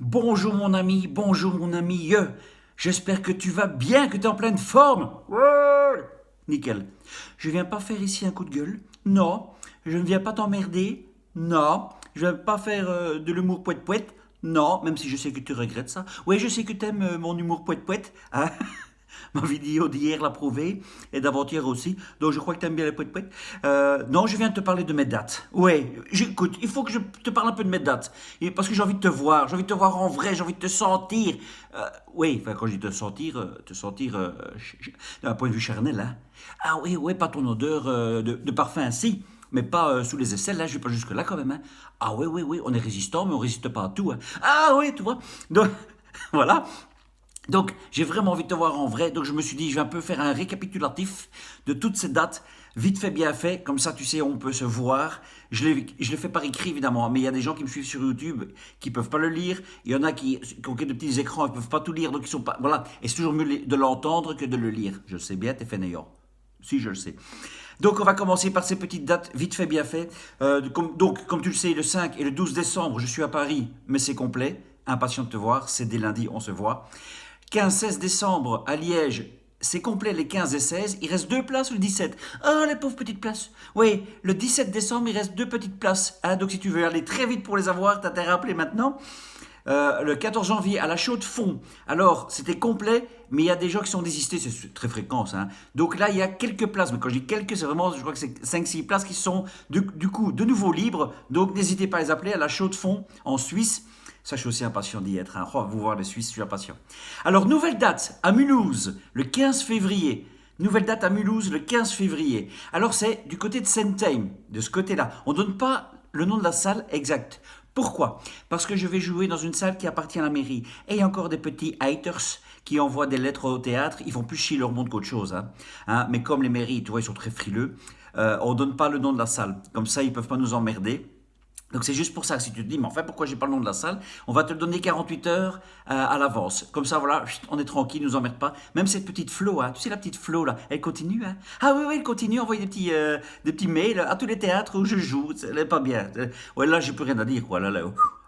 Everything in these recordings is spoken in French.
Bonjour mon ami, bonjour mon ami. J'espère que tu vas bien, que tu es en pleine forme. Ouais. Nickel. Je viens pas faire ici un coup de gueule. Non. Je ne viens pas t'emmerder. Non. Je viens pas faire de l'humour poète-poète. Non, même si je sais que tu regrettes ça. Oui, je sais que tu aimes mon humour poète-poète. Hein. Ma vidéo d'hier l'a prouvé, et d'avant-hier aussi. Donc je crois que tu aimes bien les poètes-poètes. Non, je viens de te parler de mes dates. Ouais, écoute, il faut que je te parle un peu de mes dates. Parce que j'ai envie de te voir, j'ai envie de te voir en vrai, j'ai envie de te sentir. Oui, enfin quand je dis te sentir d'un point de vue charnel, hein. Ah oui, ouais, pas ton odeur de parfum, si. Mais pas sous les aisselles, là, je vais pas jusque-là quand même. Hein. Ah oui, oui, oui, on est résistant, mais on résiste pas à tout. Hein. Ah oui, tu vois. Donc, voilà. Donc, j'ai vraiment envie de te voir en vrai. Donc, je me suis dit, je vais un peu faire un récapitulatif de toutes ces dates. Vite fait, bien fait. Comme ça, tu sais, on peut se voir. Je l'ai fait par écrit, évidemment. Mais il y a des gens qui me suivent sur YouTube qui peuvent pas le lire. Il y en a qui ont que de petits écrans, ils peuvent pas tout lire. Donc, ils sont pas. Voilà. Et c'est toujours mieux de l'entendre que de le lire. Je sais bien, t'es fainéant. Si, je le sais. Donc, on va commencer par ces petites dates, vite fait, bien fait. Comme tu le sais, le 5 et le 12 décembre, je suis à Paris, mais c'est complet. Impatient de te voir, c'est dès lundi, on se voit. 15-16 décembre à Liège, c'est complet les 15 et 16. Il reste deux places le 17. Oh, les pauvres petites places. Oui, le 17 décembre, il reste deux petites places. Hein, donc si tu veux aller très vite pour les avoir, t'as intérêt à appeler maintenant. Le 14 janvier à la Chaux-de-Fonds. Alors, c'était complet, mais il y a des gens qui sont désistés, c'est très fréquent ça. Hein. Donc là, il y a quelques places, mais quand je dis quelques, c'est vraiment, je crois que c'est 5-6 places qui sont du coup de nouveau libres. Donc n'hésitez pas à les appeler à la Chaux-de-Fonds en Suisse. Ça, je suis aussi impatient d'y être. Hein. Oh, vous voir les Suisses, je suis impatient. Alors, nouvelle date à Mulhouse, le 15 février. Nouvelle date à Mulhouse, le 15 février. Alors, c'est du côté de Saint-Aim, de ce côté-là. On ne donne pas le nom de la salle exacte. Pourquoi? Parce que je vais jouer dans une salle qui appartient à la mairie. Et il y a encore des petits haters qui envoient des lettres au théâtre. Ils font plus chier leur monde qu'autre chose. Hein. Hein, mais comme les mairies, tu vois, ils sont très frileux, on ne donne pas le nom de la salle. Comme ça, ils ne peuvent pas nous emmerder. Donc c'est juste pour ça, si tu te dis, mais enfin pourquoi j'ai pas le nom de la salle, on va te le donner 48 heures à l'avance. Comme ça, voilà, on est tranquille, nous emmerde pas. Même cette petite Flo, hein, tu sais la petite Flo là, elle continue. Hein. Ah oui, oui, elle continue à envoyer des petits mails à tous les théâtres où je joue. Elle est pas bien. Ouais, là, j'ai plus rien à dire, quoi. Là,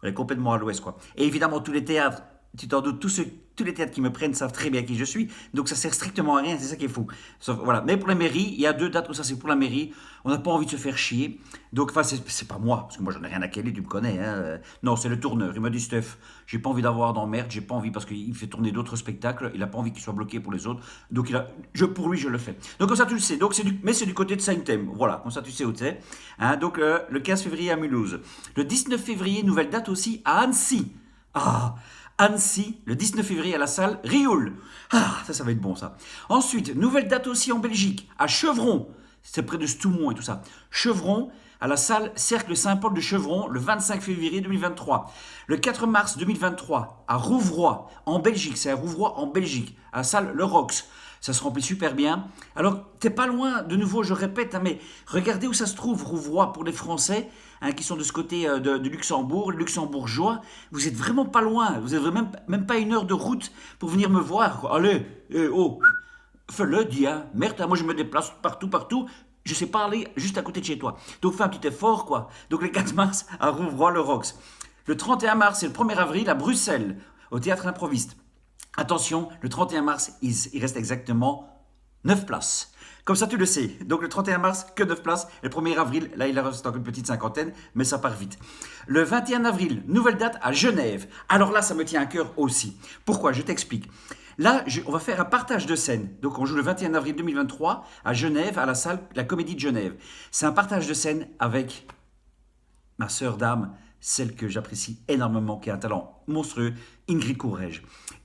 elle est complètement à l'ouest, quoi. Et évidemment, tous les théâtres, tu t'en doutes, tous les théâtres qui me prennent savent très bien qui je suis, donc ça sert strictement à rien, c'est ça qui est fou. Sauf, voilà. Mais pour la mairie, il y a deux dates où ça c'est pour la mairie, on n'a pas envie de se faire chier, donc enfin c'est pas moi, parce que moi j'en ai rien à caler, tu me connais, hein. Non, c'est le tourneur, il m'a dit Steph, j'ai pas envie d'avoir d'emmerde, j'ai pas envie, parce qu'il fait tourner d'autres spectacles, il a pas envie qu'il soit bloqué pour les autres, donc pour lui je le fais. Donc comme ça tu le sais, mais c'est du côté de Saint-Thème, voilà, comme ça tu sais où c'est. Hein, donc le 15 février à Mulhouse. Le 19 février, nouvelle date aussi à Annecy. Ah, Annecy, le 19 février à la salle Rioul. Ah, ça va être bon ça. Ensuite, nouvelle date aussi en Belgique, à Chevron. C'est près de Stoumont et tout ça. Chevron, à la salle Cercle Saint-Paul de Chevron, le 25 février 2023. Le 4 mars 2023, à Rouvroy, en Belgique. C'est à Rouvroy, en Belgique, à la salle Le Rox. Ça se remplit super bien. Alors, t'es pas loin, de nouveau, je répète, hein, mais regardez où ça se trouve, Rouvroy, pour les Français, hein, qui sont de ce côté de Luxembourg, les luxembourgeois. Vous êtes vraiment pas loin. Vous avez même pas une heure de route pour venir me voir. Quoi. Allez, oh, fais-le, dis, hein. Merde, hein, moi je me déplace partout, partout. Je sais pas aller juste à côté de chez toi. Donc fais un petit effort, quoi. Donc le 4 mars, à Rouvroy-le-Rox. Le 31 mars et le 1er avril, à Bruxelles, au Théâtre Improviste. Attention, le 31 mars, il reste exactement 9 places. Comme ça, tu le sais. Donc le 31 mars, que 9 places. Et le 1er avril, là, il reste encore une petite cinquantaine, mais ça part vite. Le 21 avril, nouvelle date à Genève. Alors là, ça me tient à cœur aussi. Pourquoi? Je t'explique. Là, on va faire un partage de scène. Donc on joue le 21 avril 2023 à Genève, à la salle La Comédie de Genève. C'est un partage de scène avec ma sœur d'âme, celle que j'apprécie énormément, qui a un talent monstrueux, Ingrid Courrèges.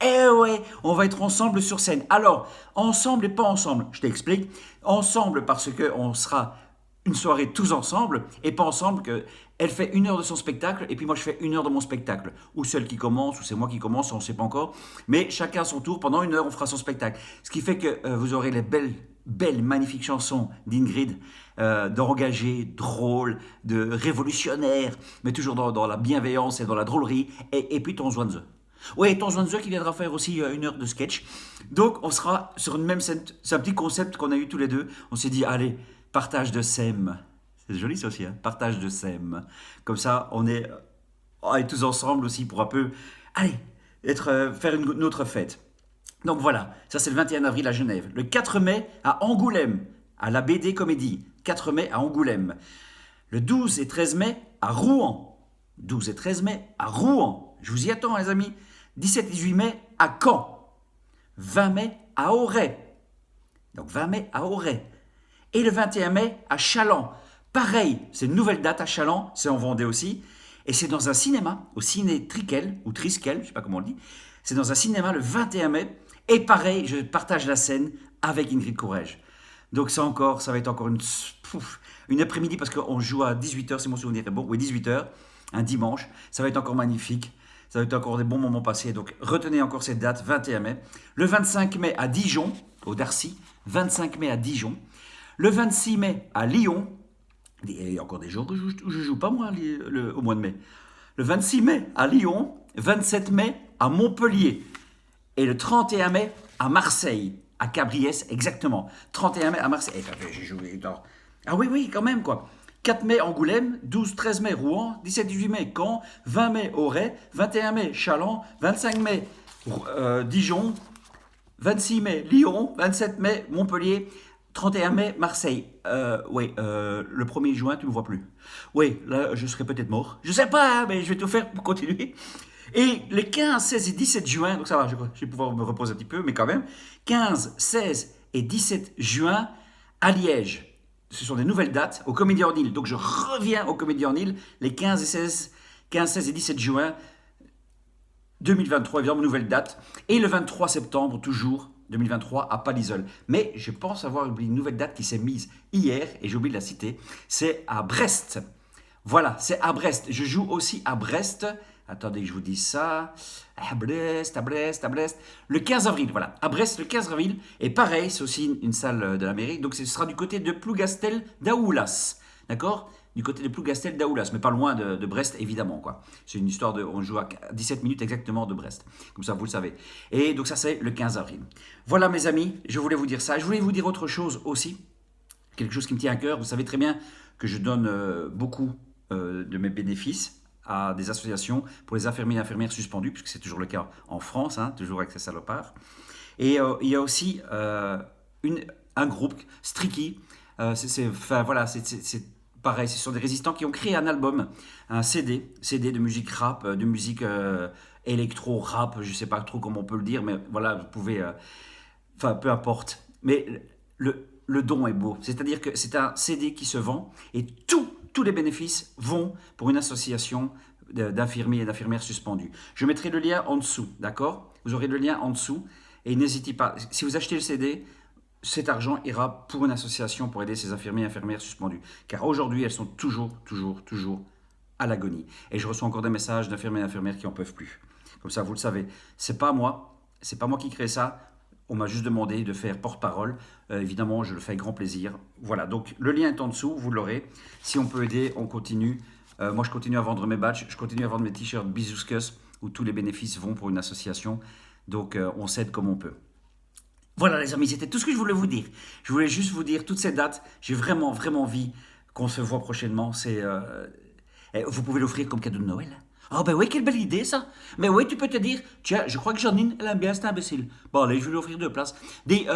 Eh ouais, on va être ensemble sur scène. Alors, ensemble et pas ensemble, je t'explique. Ensemble parce qu'on sera une soirée tous ensemble, et pas ensemble que elle fait une heure de son spectacle, et puis moi je fais une heure de mon spectacle. Ou celle qui commence, ou c'est moi qui commence, on ne sait pas encore. Mais chacun à son tour, pendant une heure, on fera son spectacle. Ce qui fait que vous aurez les belles, magnifiques chansons d'Ingrid, d'engagés, drôles, de révolutionnaires, mais toujours dans la bienveillance et dans la drôlerie, et puis ton Zwanze. Oui, ton Zwanze qui viendra faire aussi une heure de sketch. Donc on sera sur une même scène, c'est un petit concept qu'on a eu tous les deux. On s'est dit, allez, partage de SEM. C'est joli ça aussi, hein, partage de SEM. Comme ça, Oh, et tous ensemble aussi pour un peu, allez, faire une autre fête. Donc voilà, ça c'est le 21 avril à Genève. Le 4 mai à Angoulême, à la BD Comédie. 4 mai à Angoulême. Le 12 et 13 mai à Rouen. 12 et 13 mai à Rouen. Je vous y attends, les amis. 17 et 18 mai à Caen. 20 mai à Auray. Donc 20 mai à Auray. Et le 21 mai à Chaland. Pareil, c'est une nouvelle date à Chaland, c'est en Vendée aussi. Et c'est dans un cinéma, au ciné Triquel, ou Triskel, je ne sais pas comment on le dit. C'est dans un cinéma le 21 mai. Et pareil, je partage la scène avec Ingrid Courrèges. Donc ça encore, ça va être encore une après-midi parce qu'on joue à 18h, si mon souvenir est bon. Oui, 18h, un dimanche. Ça va être encore magnifique. Ça va être encore des bons moments passés. Donc retenez encore cette date, 21 mai. Le 25 mai à Dijon, au Darcy. 25 mai à Dijon. Le 26 mai à Lyon. Il y a encore des jours où je ne joue pas moi au mois de mai. Le 26 mai à Lyon. 27 mai à Montpellier. Et le 31 mai à Marseille. À Cabriès, exactement. 31 mai à Marseille. J'ai joué. Ah oui, oui, quand même, quoi. 4 mai Angoulême, 12-13 mai Rouen, 17-18 mai Caen, 20 mai Auray, 21 mai Chaland, 25 mai Dijon, 26 mai Lyon, 27 mai Montpellier, 31 mai Marseille. Oui, le 1er juin, tu ne me vois plus. Oui, là, je serai peut-être mort. Je sais pas, hein, mais je vais tout faire pour continuer. Et les 15, 16 et 17 juin, donc ça va, je vais pouvoir me reposer un petit peu, mais quand même, 15, 16 et 17 juin à Liège. Ce sont des nouvelles dates au Comédie en Île. Donc je reviens au Comédie en Île les 15, 16 et 17 juin 2023, évidemment, nouvelle date. Et le 23 septembre, toujours 2023, à Palaiseau. Mais je pense avoir oublié une nouvelle date qui s'est mise hier, et j'ai oublié de la citer. C'est à Brest. Voilà, c'est à Brest. Je joue aussi à Brest. Attendez que je vous dise ça. À Brest. Le 15 avril, voilà. À Brest, le 15 avril. Et pareil, c'est aussi une salle de la mairie. Donc ce sera du côté de Plougastel d'Aoulas. D'accord? Du côté de Plougastel d'Aoulas. Mais pas loin de Brest, évidemment, quoi. C'est une histoire de... On joue à 17 minutes exactement de Brest. Comme ça, vous le savez. Et donc ça, c'est le 15 avril. Voilà, mes amis. Je voulais vous dire ça. Je voulais vous dire autre chose aussi. Quelque chose qui me tient à cœur. Vous savez très bien que je donne beaucoup de mes bénéfices à des associations pour les infirmiers et infirmières suspendus, puisque c'est toujours le cas en France, hein, toujours avec ces salopards. Et il y a aussi un groupe, Striki, voilà, c'est pareil, ce sont des résistants qui ont créé un album, un CD de musique rap, de musique électro-rap, je ne sais pas trop comment on peut le dire, mais voilà, vous pouvez... Enfin, peu importe. Mais le don est beau. C'est-à-dire que c'est un CD qui se vend et tous les bénéfices vont pour une association d'infirmiers et d'infirmières suspendus. Je mettrai le lien en dessous, d'accord? Vous aurez le lien en dessous et n'hésitez pas. Si vous achetez le CD, cet argent ira pour une association pour aider ces infirmiers et infirmières suspendus. Car aujourd'hui, elles sont toujours à l'agonie. Et je reçois encore des messages d'infirmiers et d'infirmières qui n'en peuvent plus. Comme ça, vous le savez. C'est pas moi qui crée ça. On m'a juste demandé de faire porte-parole. Évidemment, je le fais avec grand plaisir. Voilà, donc le lien est en dessous, vous l'aurez. Si on peut aider, on continue. Moi, je continue à vendre mes badges, je continue à vendre mes t-shirts Bizouskus, où tous les bénéfices vont pour une association. Donc, on s'aide comme on peut. Voilà, les amis, c'était tout ce que je voulais vous dire. Je voulais juste vous dire toutes ces dates. J'ai vraiment envie qu'on se voit prochainement. Vous pouvez l'offrir comme cadeau de Noël. Oh ben oui, quelle belle idée ça. Mais oui, tu peux te dire, tiens, je crois que Janine, elle aime bien cet imbécile. Bon allez, je vais lui offrir 2 places. Dis,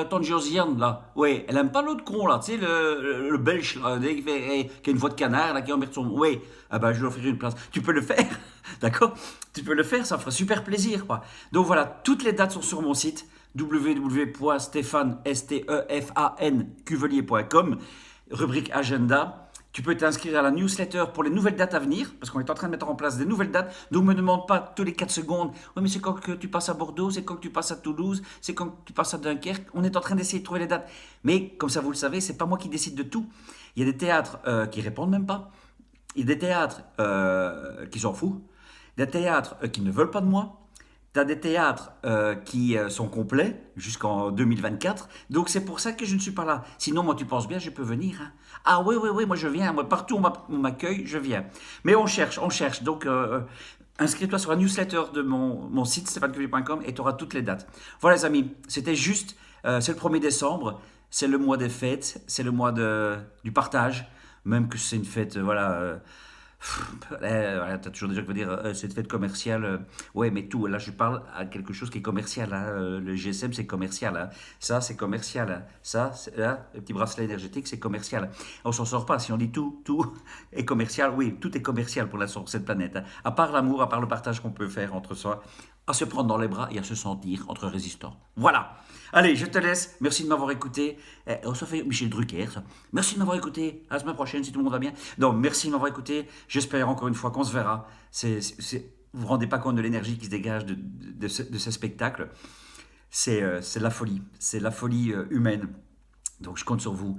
ton Josiane là, ouais, elle aime pas l'autre con là, tu sais, le belge là, qui a une voix de canard là, qui emmerde son... Oui, ah ben je vais lui offrir une place. Tu peux le faire, d'accord? Tu peux le faire, ça fera super plaisir quoi. Donc voilà, toutes les dates sont sur mon site www.stephancuvelier.com, rubrique agenda. Tu peux t'inscrire à la newsletter pour les nouvelles dates à venir, parce qu'on est en train de mettre en place des nouvelles dates. Donc, ne me demande pas tous les 4 secondes. Oui, mais c'est quand que tu passes à Bordeaux, c'est quand que tu passes à Toulouse, c'est quand que tu passes à Dunkerque. On est en train d'essayer de trouver les dates. Mais, comme ça, vous le savez, c'est pas moi qui décide de tout. Il y a des théâtres qui répondent même pas. Il y a des théâtres qui s'en foutent. Des théâtres qui ne veulent pas de moi. Tu as des théâtres qui sont complets jusqu'en 2024. Donc, c'est pour ça que je ne suis pas là. Sinon, moi, tu penses bien, je peux venir. Hein. Ah oui, moi je viens. Moi, partout où on m'accueille, je viens. Mais on cherche. Donc, inscris-toi sur la newsletter de mon site, stephancuvelier.com, et tu auras toutes les dates. Voilà, les amis. C'était juste, c'est le 1er décembre. C'est le mois des fêtes. C'est le mois du partage. Même que c'est une fête, voilà... T'as toujours des gens qui vont dire cette fête commerciale. Ouais, mais tout, là je parle à quelque chose qui est commercial, hein. Le GSM c'est commercial, hein. Ça c'est commercial, hein. Ça, là, le petit bracelet énergétique c'est commercial. On s'en sort pas si on dit tout est commercial. Oui, tout est commercial pour l'instant sur cette planète, hein. À part l'amour, à part le partage qu'on peut faire entre soi, à se prendre dans les bras et à se sentir entre résistants. Voilà. Allez, je te laisse. Merci de m'avoir écouté. Oh, ça fait Michel Drucker, ça. Merci de m'avoir écouté. À la semaine prochaine, si tout le monde va bien. Donc, merci de m'avoir écouté. J'espère encore une fois qu'on se verra. Vous vous rendez pas compte de l'énergie qui se dégage de ce spectacle. C'est la folie. C'est la folie humaine. Donc, je compte sur vous.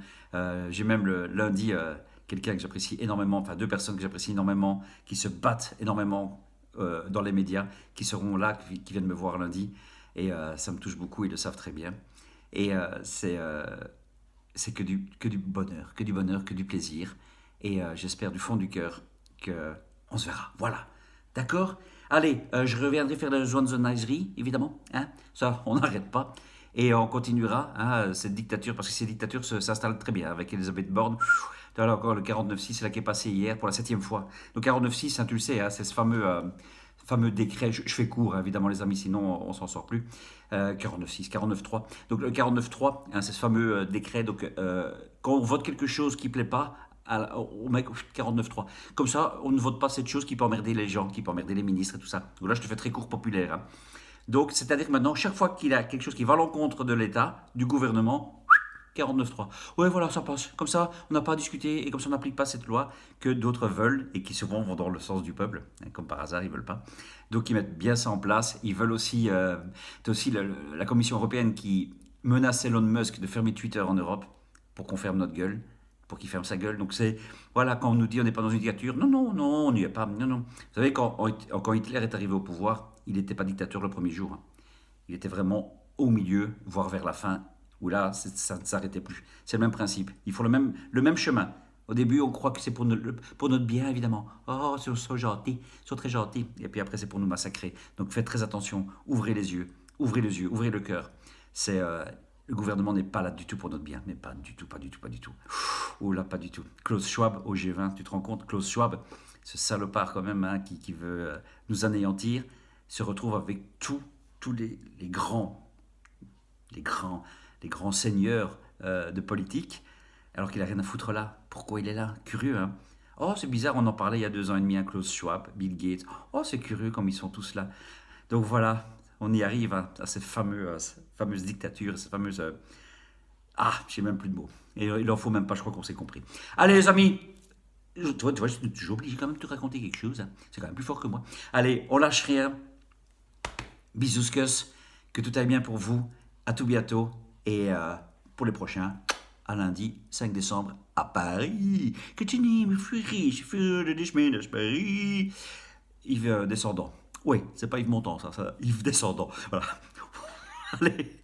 J'ai même le lundi quelqu'un que j'apprécie énormément, enfin deux personnes que j'apprécie énormément, qui se battent énormément dans les médias, qui seront là, qui viennent me voir lundi. Et ça me touche beaucoup, ils le savent très bien. Et c'est que du bonheur, que du bonheur, que du plaisir. Et j'espère du fond du cœur qu'on se verra. Voilà. D'accord. Allez, je reviendrai faire la joinzoniserie, évidemment. Hein, ça, on n'arrête pas. Et on continuera cette dictature, parce que ces dictatures s'installent très bien avec Elisabeth Borne. Tu vois, là encore, le 49.6, c'est là qui est passé hier pour la 7e fois. Le 49.6, hein, tu le sais, hein, c'est ce fameux décret. Je fais court, hein, évidemment, les amis, sinon on s'en sort plus. 49.6, 49.3. Donc le 49.3, hein, c'est ce fameux décret. Donc quand on vote quelque chose qui ne plaît pas, au mec 49.3. Comme ça, on ne vote pas cette chose qui peut emmerder les gens, qui peut emmerder les ministres et tout ça. Donc là, je te fais très court populaire, hein. Donc, c'est-à-dire que maintenant, chaque fois qu'il y a quelque chose qui va à l'encontre de l'État, du gouvernement, 49.3. Ouais, voilà, ça passe. Comme ça, on n'a pas à discuter et comme ça, on n'applique pas cette loi que d'autres veulent et qui souvent vont dans le sens du peuple. Hein, comme par hasard, ils veulent pas. Donc, ils mettent bien ça en place. Ils veulent aussi, t'as aussi la Commission européenne qui menace Elon Musk de fermer Twitter en Europe pour qu'on ferme notre gueule, pour qu'il ferme sa gueule. Donc, c'est, voilà, quand on nous dit on n'est pas dans une dictature, non, non, non, on n'y est pas. Non, non. Vous savez, quand Hitler est arrivé au pouvoir, il n'était pas dictateur le premier jour, hein. Il était vraiment au milieu, voire vers la fin, où là, ça ne s'arrêtait plus. C'est le même principe. Ils font le même chemin. Au début, on croit que c'est pour notre bien, évidemment. Oh, ils sont gentils, ils sont très gentils. Et puis après, c'est pour nous massacrer. Donc faites très attention. Ouvrez les yeux, ouvrez les yeux, ouvrez le cœur. Le gouvernement n'est pas là du tout pour notre bien. Mais pas du tout, pas du tout, pas du tout. Oh là, pas du tout. Klaus Schwab au G20, tu te rends compte? Klaus Schwab, ce salopard quand même, hein, qui veut nous anéantir, se retrouve avec tous les les grands, les grands seigneurs de politique, alors qu'il n'a rien à foutre là. Pourquoi il est là? Curieux, hein? Oh, c'est bizarre, on en parlait il y a 2 ans et demi, à Klaus Schwab, Bill Gates. Oh, c'est curieux comme ils sont tous là. Donc voilà, on y arrive à cette fameuse dictature, cette fameuse... Ah, j'ai même plus de mots. Et il en faut même pas, je crois qu'on s'est compris. Allez les amis, tu vois, j'oblige quand même de te raconter quelque chose, hein. C'est quand même plus fort que moi. Allez, on lâche rien. Bisous, que tout aille bien pour vous. À tout bientôt. Et pour les prochains, à lundi 5 décembre à Paris. Que tu n'y me fuis riche, de de Paris. Yves Descendant. Oui, c'est pas Yves Montand, ça, Yves Descendant. Voilà. Allez.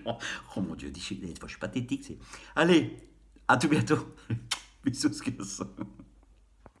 Oh mon Dieu, des fois je suis pathétique. Allez, à tout bientôt. Bisous,